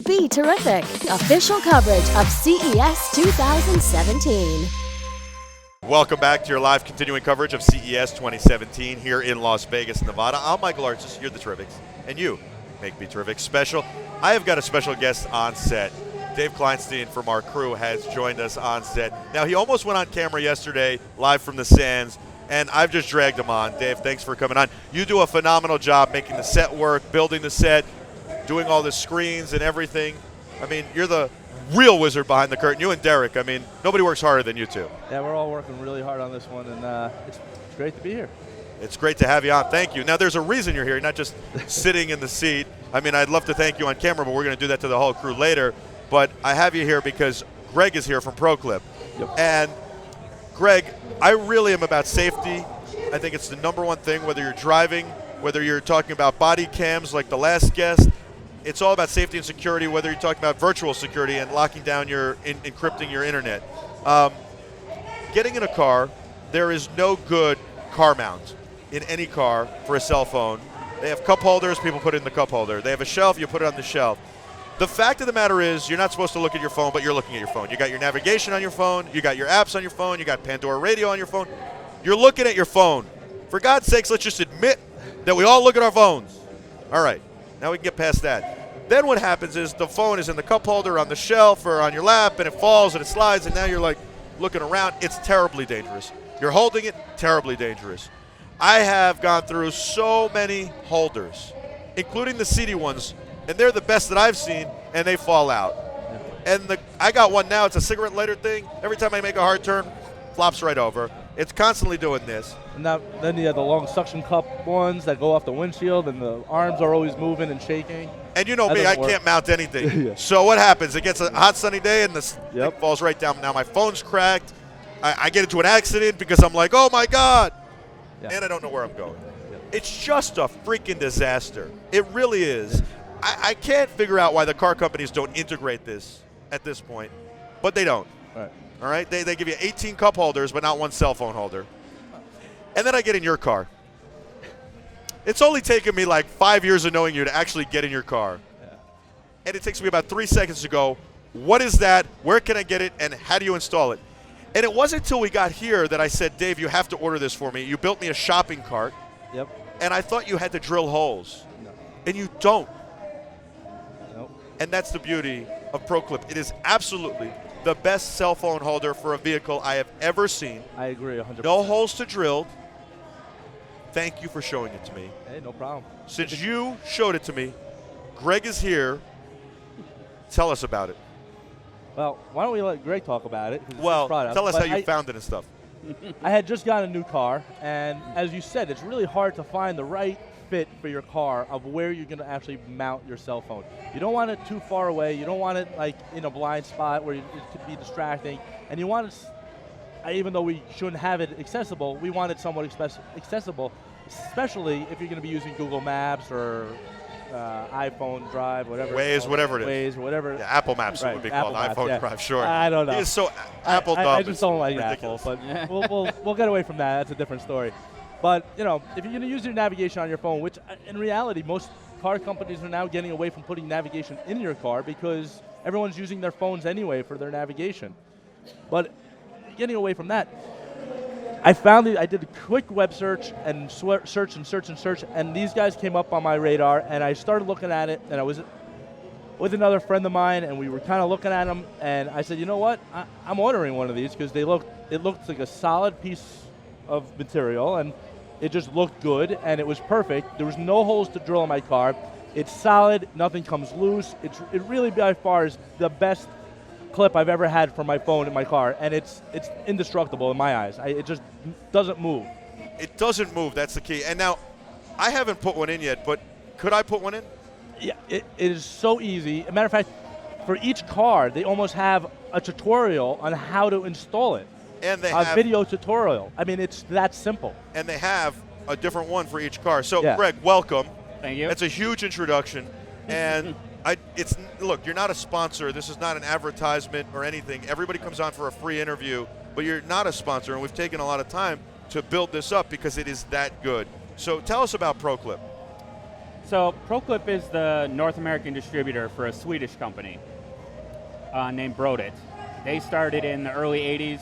Be Terrific, official coverage of CES 2017. Welcome back to your live continuing coverage of CES 2017 here in Las Vegas, Nevada. I'm Michael Arches, you're the Terrifics, and you make Be Terrific special. I have got a special guest on set. Dave Kleinstein from our crew has joined us on set. Now, he almost went on camera yesterday, live from the Sands, and I've just dragged him on. Dave, thanks for coming on. You do a phenomenal job making the set work, building the set, doing all the screens and everything. I mean, you're the real wizard behind the curtain. You and Derek, I mean, nobody works harder than you two. Yeah, we're all working really hard on this one, and it's great to be here. It's great to have you on. Thank you. Now, there's a reason you're here, not just sitting in the seat. I mean, I'd love to thank you on camera, but we're going to do that to the whole crew later. But I have you here because Gregg is here from ProClip. Yep. And Gregg, I really am about safety. I think it's the number one thing, whether you're driving, whether you're talking about body cams like the last guest. It's all about safety and security, whether you're talking about virtual security and locking down your, encrypting your internet. Getting in a car, there is no good car mount in any car for a cell phone. They have cup holders, people put it in the cup holder. They have a shelf, you put it on the shelf. The fact of the matter is, you're not supposed to look at your phone, but you're looking at your phone. You got your navigation on your phone, you got your apps on your phone, you got Pandora Radio on your phone. You're looking at your phone. For God's sakes, let's just admit that we all look at our phones. All right. Now we can get past that. Then what happens is the phone is in the cup holder on the shelf or on your lap, and it falls and it slides, and now you're like looking around. It's terribly dangerous. You're holding it, terribly dangerous. I have gone through so many holders, including the seedy ones, and they're the best that I've seen, and they fall out. And I got one now. It's a cigarette lighter thing. Every time I make a hard turn, flops right over. It's constantly doing this. And then you have the long suction cup ones that go off the windshield, and the arms are always moving and shaking. And you know me, I can't mount anything. Yeah. So what happens? It gets a hot sunny day, and this thing falls right down. Now my phone's cracked. I get into an accident because I'm like, oh my God. Yeah. And I don't know where I'm going. Yeah. It's just a freaking disaster. It really is. I can't figure out why the car companies don't integrate this at this point, but they don't. All right? They give you 18 cup holders, but not one cell phone holder. And then I get in your car. It's only taken me like 5 years of knowing you to actually get in your car. Yeah. And it takes me about 3 seconds to go, what is that? Where can I get it? And how do you install it? And it wasn't until we got here that I said, Dave, you have to order this for me. You built me a shopping cart. Yep. And I thought you had to drill holes. No. And you don't. Nope. And that's the beauty of ProClip. It is absolutely the best cell phone holder for a vehicle I have ever seen. I agree 100%. No holes to drill. Thank you for showing it to me. Hey, no problem. Since you showed it to me, Gregg is here. Tell us about it. Well, why don't we let Gregg talk about it? Well, tell us how you found it and stuff. I had just gotten a new car, and as you said, it's really hard to find the right fit for your car of where you're going to actually mount your cell phone. You don't want it too far away. You don't want it like in a blind spot where it could be distracting. And you want it, even though we shouldn't have it accessible, we want it somewhat accessible, especially if you're going to be using Google Maps or iPhone Drive, whatever. Waze, whatever it is. Waze, whatever. Yeah, Apple Maps it would be called. iPhone Drive, sure. I don't know. He is so Apple dumb. I just don't like ridiculous. Apple, but we'll get away from that. That's a different story. But, you know, if you're going to use your navigation on your phone, which in reality, most car companies are now getting away from putting navigation in your car because everyone's using their phones anyway for their navigation. But getting away from that, I did a quick web search and search, and these guys came up on my radar, and I started looking at it, and I was with another friend of mine, and we were kind of looking at them, and I said, you know what, I'm ordering one of these because it looked like a solid piece of material, and it just looked good, and it was perfect. There was no holes to drill in my car. It's solid. Nothing comes loose. It really by far is the best clip I've ever had for my phone in my car, and it's indestructible in my eyes. It just doesn't move. It doesn't move. That's the key. And now, I haven't put one in yet, but could I put one in? Yeah, it is so easy. As a matter of fact, for each car, they almost have a tutorial on how to install it. And they have a video tutorial. I mean, it's that simple. And they have a different one for each car. So, yeah. Gregg, welcome. Thank you. That's a huge introduction. And look, you're not a sponsor. This is not an advertisement or anything. Everybody comes on for a free interview, but you're not a sponsor, and we've taken a lot of time to build this up because it is that good. So tell us about ProClip. So ProClip is the North American distributor for a Swedish company named Brodit. They started in the early 80s.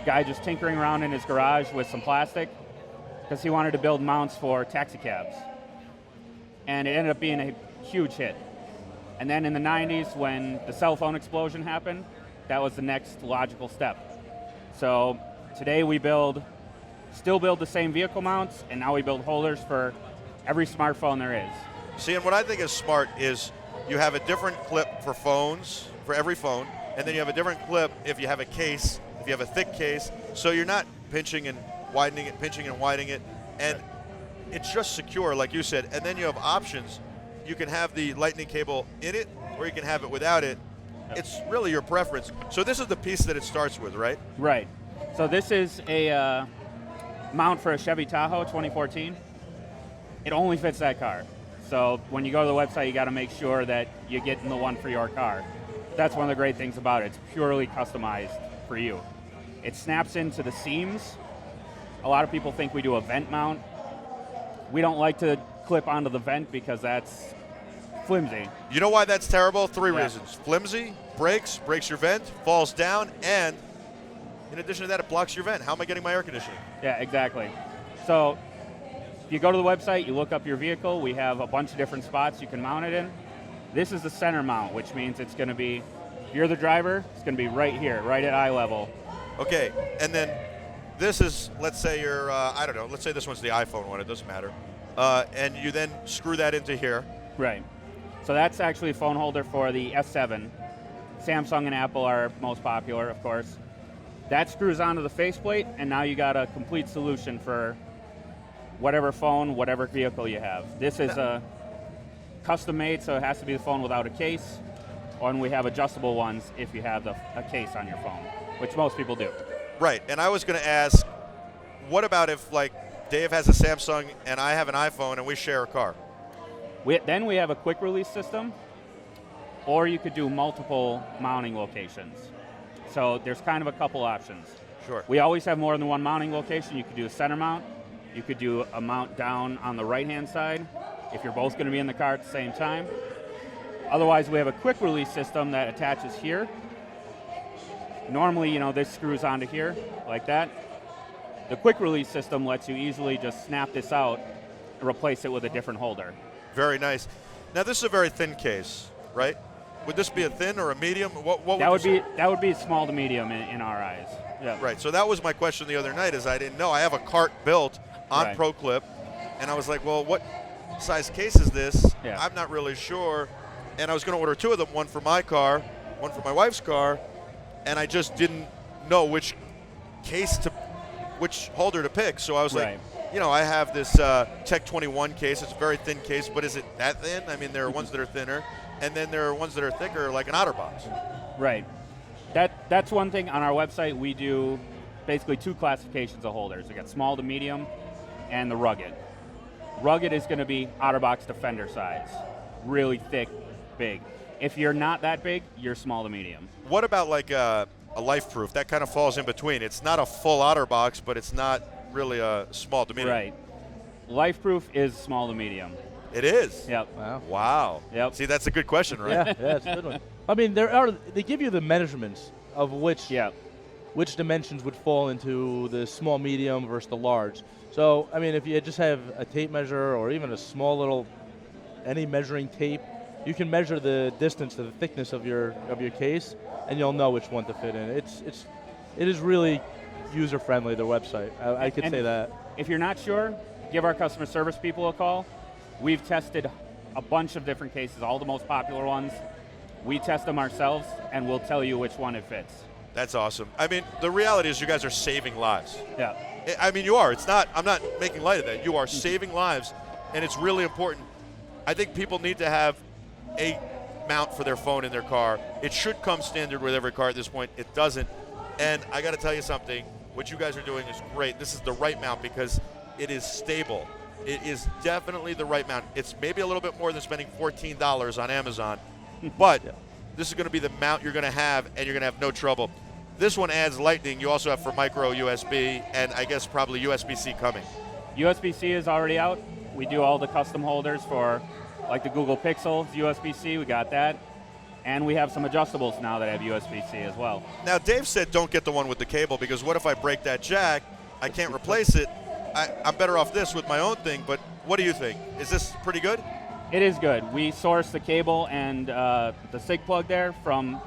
Guy just tinkering around in his garage with some plastic because he wanted to build mounts for taxi cabs. And it ended up being a huge hit. And then in the 90s, when the cell phone explosion happened, that was the next logical step. So today we still build the same vehicle mounts, and now we build holders for every smartphone there is. See, and what I think is smart is you have a different clip for phones, for every phone, and then you have a different clip if you have a case, if you have a thick case, so you're not pinching and widening it, pinching and widening it, and it's just secure, like you said, and then you have options. You can have the lightning cable in it, or you can have it without it. It's really your preference. So this is the piece that it starts with, right? Right. So this is a mount for a Chevy Tahoe 2014. It only fits that car. So when you go to the website, you got to make sure that you're getting the one for your car. That's one of the great things about it. It's purely customized for you. It snaps into the seams. A lot of people think we do a vent mount. We don't like to clip onto the vent because that's flimsy. You know why that's terrible? Three reasons. Flimsy, breaks your vent, falls down, and in addition to that, it blocks your vent. How am I getting my air conditioning? Yeah, exactly. So if you go to the website, you look up your vehicle, we have a bunch of different spots you can mount it in. This is the center mount, which means it's going to be, if you're the driver, it's going to be right here, right at eye level. Okay, and then this is, let's say you're, I don't know, let's say this one's the iPhone one, it doesn't matter. And you then screw that into here. Right. So that's actually a phone holder for the S7. Samsung and Apple are most popular, of course. That screws onto the faceplate, and now you got a complete solution for whatever phone, whatever vehicle you have. This is a custom made, so it has to be the phone without a case, and we have adjustable ones if you have a case on your phone, which most people do. Right, and I was going to ask, what about if, like, Dave has a Samsung and I have an iPhone and we share a car? Then we have a quick release system, or you could do multiple mounting locations. So there's kind of a couple options. Sure. We always have more than one mounting location. You could do a center mount. You could do a mount down on the right-hand side if you're both going to be in the car at the same time. Otherwise, we have a quick release system that attaches here. Normally, this screws onto here like that. The quick release system lets you easily just snap this out and replace it with a different holder. Very nice. Now, this is a very thin case, right? Would this be a thin or a medium? What that would be small to medium in our eyes. Yeah. Right. So that was my question the other night. Is I didn't know. I have a cart built on Right. ProClip, and I was like, well, what size case is this? Yeah. I'm not really sure. And I was going to order two of them, one for my car, one for my wife's car, and I just didn't know which holder to pick. So I was Right. like, I have this Tech 21 case. It's a very thin case, but is it that thin? I mean, there are ones that are thinner, and then there are ones that are thicker, like an OtterBox. Right. That's one thing. On our website, we do basically two classifications of holders. We got small to medium and the rugged. Rugged is going to be OtterBox Defender size. Really thick, big. If you're not that big, you're small to medium. What about like a Life Proof? That kind of falls in between. It's not a full OtterBox, but it's not really a small to medium. Right. Life Proof is small to medium. It is? Yep. Wow. Yep. See, that's a good question, right? Yeah, it's a good one. I mean, they give you the measurements of which dimensions would fall into the small, medium versus the large. So, I mean, if you just have a tape measure or even a small little, any measuring tape, you can measure the distance to the thickness of your case, and you'll know which one to fit in. It is really user friendly, the website. I could say that. If you're not sure, give our customer service people a call. We've tested a bunch of different cases, all the most popular ones. We test them ourselves, and we'll tell you which one it fits. That's awesome. I mean, the reality is you guys are saving lives. Yeah. I mean, you are. I'm not making light of that. You are saving lives, and it's really important. I think people need to have a mount for their phone in their car. It should come standard with every car at this point. It doesn't. And I got to tell you something. What you guys are doing is great. This is the right mount because it is stable. It is definitely the right mount. It's maybe a little bit more than spending $14 on Amazon, but this is going to be the mount you're going to have, and you're going to have no trouble. This one adds lightning. You also have for micro USB, and I guess probably USB-C coming. USB-C is already out. We do all the custom holders for like the Google Pixel, USB-C, we got that. And we have some adjustables now that have USB-C as well. Now, Dave said don't get the one with the cable because what if I break that jack? I can't replace it. I'm better off this with my own thing, but what do you think? Is this pretty good? It is good. We source the cable and the SIG plug there from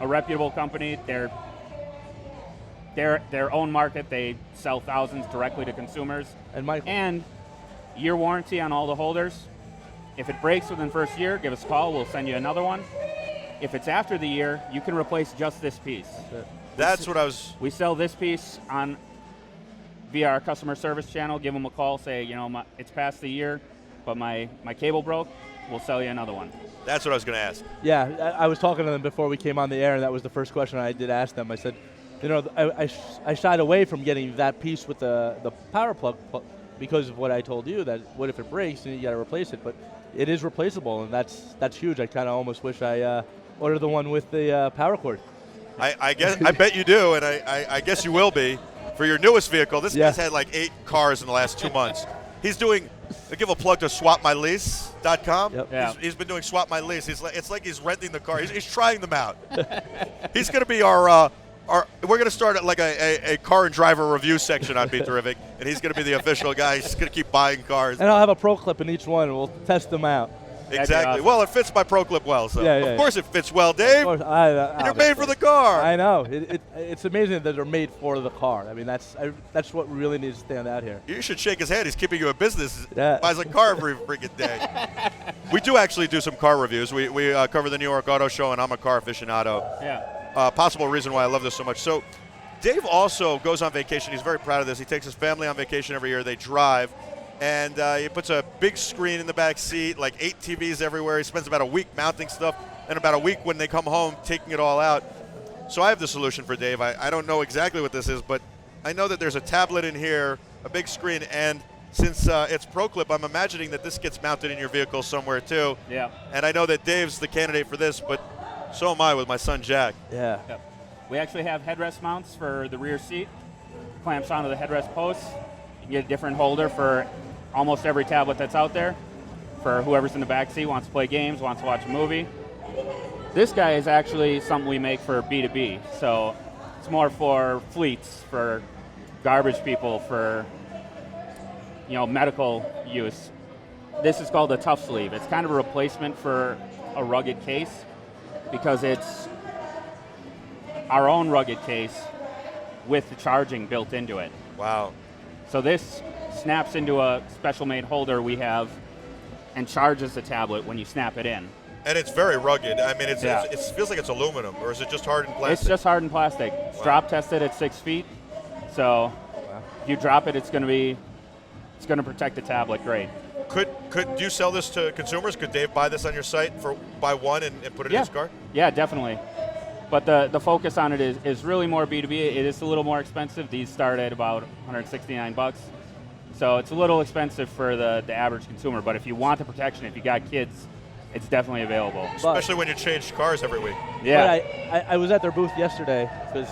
a reputable company. They're their own market. They sell thousands directly to consumers. And year warranty on all the holders. If it breaks within the first year, give us a call. We'll send you another one. If it's after the year, you can replace just this piece. That's what I was... We sell this piece via our customer service channel. Give them a call. Say, it's past the year, but my cable broke. We'll sell you another one. That's what I was going to ask. Yeah, I was talking to them before we came on the air, and that was the first question I did ask them. I said, I shied away from getting that piece with the power plug because of what I told you, that what if it breaks and you got to replace it. But it is replaceable, and that's huge. I kind of almost wish I ordered the one with the power cord. I guess I bet you do, and I guess you will be for your newest vehicle. This guy's had like 8 cars in the last 2 months. He's doing. I give a plug to swapmylease.com. Yep. Yeah. He's been doing Swap My Lease. It's like he's renting the car. He's trying them out. He's going to be our. We're going to start at like a car and driver review section on BeTerrific, and he's going to be the official guy. He's going to keep buying cars. And I'll have a ProClip in each one, and we'll test them out. Exactly. Well, it fits my ProClip well, so of course it fits well, Dave. Of course, You're made for the car. I know. It's amazing that they're made for the car. I mean, that's what really needs to stand out here. You should shake his hand. He's keeping you in business. Yeah. Buys a car every freaking day. We do actually do some car reviews. We cover the New York Auto Show, and I'm a car aficionado. Yeah. Possible reason why I love this so much. So Dave also goes on vacation. He's very proud of this. He takes his family on vacation every year. They drive. And he puts a big screen in the back seat, like 8 TVs everywhere. He spends about a week mounting stuff, and about a week when they come home, taking it all out. So I have the solution for Dave. I don't know exactly what this is, but I know that there's a tablet in here, a big screen, and since it's ProClip, I'm imagining that this gets mounted in your vehicle somewhere too. Yeah. And I know that Dave's the candidate for this, but so am I with my son Jack. Yeah. Yep. We actually have headrest mounts for the rear seat. Clamps onto the headrest posts. You can get a different holder for almost every tablet that's out there, for whoever's in the back seat, wants to play games, wants to watch a movie. This guy is actually something we make for B2B, so it's more for fleets, for garbage people, for medical use. This is called a tough sleeve. It's kind of a replacement for a rugged case because it's our own rugged case with the charging built into it. Wow. So this snaps into a special made holder we have and charges the tablet when you snap it in. And it's very rugged. I mean, it feels like it's aluminum, or is it just hardened plastic? It's just hardened plastic. It's drop tested at 6 feet. So if you drop it, it's going to protect the tablet great. Could you sell this to consumers? Could Dave buy this on your site buy one and put it in his car? Yeah, definitely. But the focus on it is really more B2B. It is a little more expensive. These start at about $169. So it's a little expensive for the average consumer. But if you want the protection, if you got kids, it's definitely available. Especially when you change cars every week. Yeah. But I was at their booth yesterday because,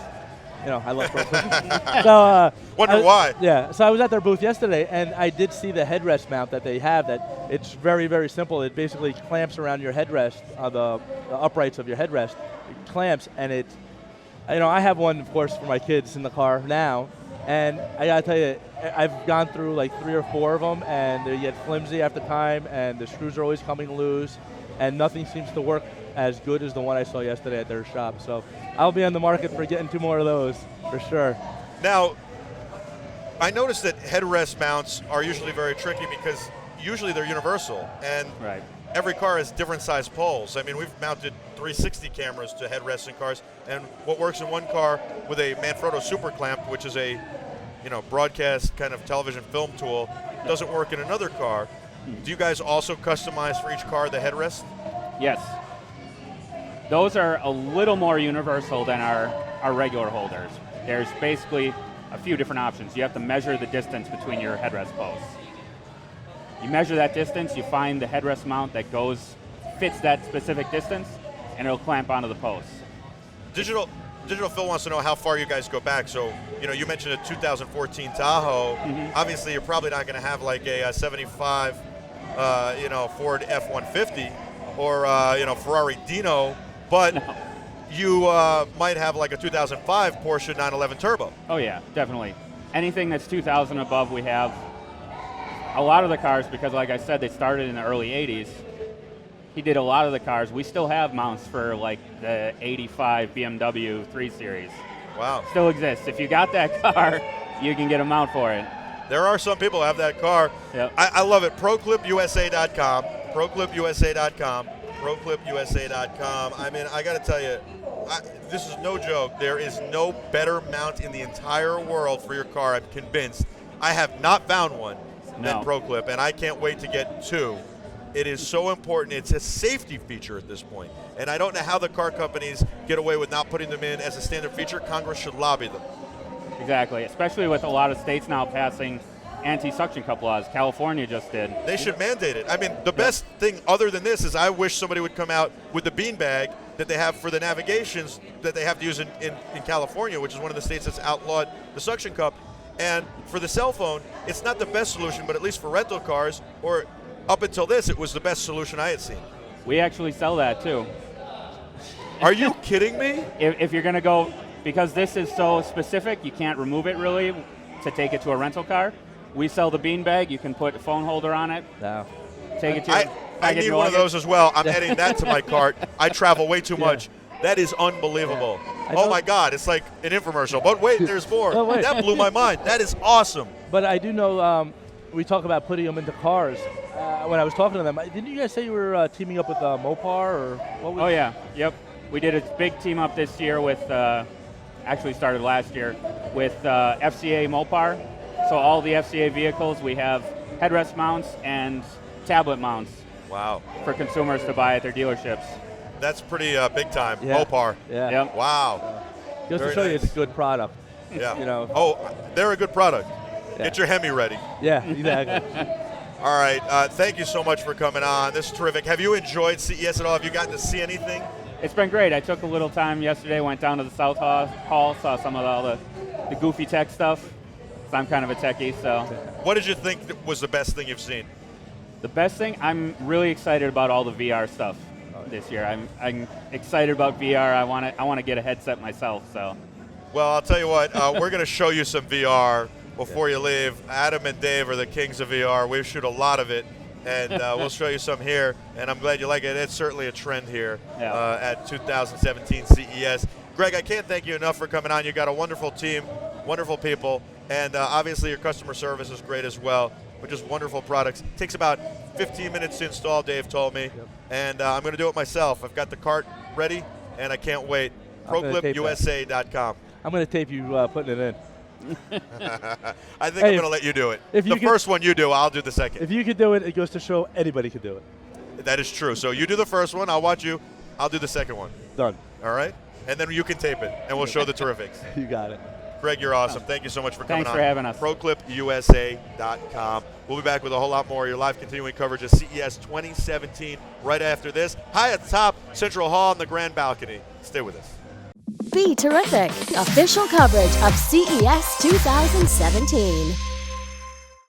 I love ProClip. So, Wonder why. Yeah. So I was at their booth yesterday, and I did see the headrest mount that they have. That it's very, very simple. It basically clamps around your headrest, the uprights of your headrest. It clamps, and it. I have one, of course, for my kids in the car now, and I gotta tell you, I've gone through like 3 or 4 of them, and they get flimsy after time, and the screws are always coming loose, and nothing seems to work as good as the one I saw yesterday at their shop. So I'll be on the market for getting 2 more of those for sure. Now, I noticed that headrest mounts are usually very tricky because usually they're universal, and every car has different size poles. I mean, we've mounted 360 cameras to headrests in cars, and what works in one car with a Manfrotto Super Clamp, which is a broadcast kind of television film tool, doesn't work in another car. Do you guys also customize for each car the headrest? Yes. Those are a little more universal than our regular holders. There's basically a few different options. You have to measure the distance between your headrest posts. You measure that distance, you find the headrest mount that fits that specific distance, and it'll clamp onto the post. Digital Digital Phil wants to know how far you guys go back. So, you mentioned a 2014 Tahoe. Obviously, you're probably not going to have like a 75, Ford F-150 or, Ferrari Dino, but you might have like a 2005 Porsche 911 Turbo. Oh yeah, definitely. Anything that's 2000 above, we have. A lot of the cars, because like I said, they started in the early 80s. He did a lot of the cars. We still have mounts for like the 85 BMW 3 Series. Wow. Still exists. If you got that car, you can get a mount for it. There are some people who have that car. Yep. I love it. ProClipUSA.com. ProClipUSA.com. ProClipUSA.com. I mean, I got to tell you, this is no joke. There is no better mount in the entire world for your car, I'm convinced. I have not found one than ProClip, and I can't wait to get two. It is so important. It's a safety feature at this point. And I don't know how the car companies get away with not putting them in as a standard feature. Congress should lobby them. Exactly, especially with a lot of states now passing anti-suction cup laws. California just did. They should mandate it. I mean, the best thing other than this is I wish somebody would come out with the beanbag that they have for the navigations that they have to use in California, which is one of the states that's outlawed the suction cup. And for the cell phone, it's not the best solution, but at least for rental cars, or up until this, it was the best solution I had seen. We actually sell that too. Are you kidding me? If you're going to go, because this is so specific, you can't remove it really to take it to a rental car. We sell the beanbag. You can put a phone holder on it. No. Take it to I need one of those as well. I'm adding that to my cart. I travel way too much. That is unbelievable. Yeah. Oh my God, it's like an infomercial. But wait, there's more. Oh, wait. That blew my mind. That is awesome. But I do know we talk about putting them into cars. When I was talking to them, didn't you guys say you were teaming up with Mopar or what was? Oh yeah, yep. We did a big team up this year with, actually started last year, with FCA Mopar. So all the FCA vehicles, we have headrest mounts and tablet mounts. Wow. For consumers to buy at their dealerships. That's pretty big time. Yeah. Mopar. Yeah. Yep. Wow. Just Very to show you nice. it's a good product. Yeah. Oh, they're a good product. Yeah. Get your Hemi ready. Yeah, exactly. All right. Thank you so much for coming on. This is terrific. Have you enjoyed CES at all? Have you gotten to see anything? It's been great. I took a little time yesterday, went down to the South Hall, saw some of all the goofy tech stuff. So I'm kind of a techie, so. What did you think was the best thing you've seen? The best thing, I'm really excited about all the VR stuff this year. I'm excited about VR. I want to get a headset myself. So. Well, I'll tell you what. We're going to show you some VR before you leave. Adam and Dave are the kings of VR. We shoot a lot of it, and we'll show you some here. And I'm glad you like it. It's certainly a trend here at 2017 CES. Greg, I can't thank you enough for coming on. You got a wonderful team, wonderful people, and obviously your customer service is great as well. With just wonderful products. It takes about 15 minutes to install, Dave told me. Yep. And I'm going to do it myself. I've got the cart ready, and I can't wait. ProClipUSA.com. I'm going to tape you putting it in. I think I'm going to let you do it. The first one you do, I'll do the second. If you could do it, it goes to show anybody could do it. That is true. So you do the first one, I'll watch you. I'll do the second one. Done. All right? And then you can tape it, and we'll show the terrifics. You got it. Greg, you're awesome. Thank you so much for coming on. Thanks for having us. ProClipUSA.com. We'll be back with a whole lot more. Your live continuing coverage of CES 2017 right after this. High at the top, Central Hall on the grand balcony. Stay with us. BeTerrific, official coverage of CES 2017.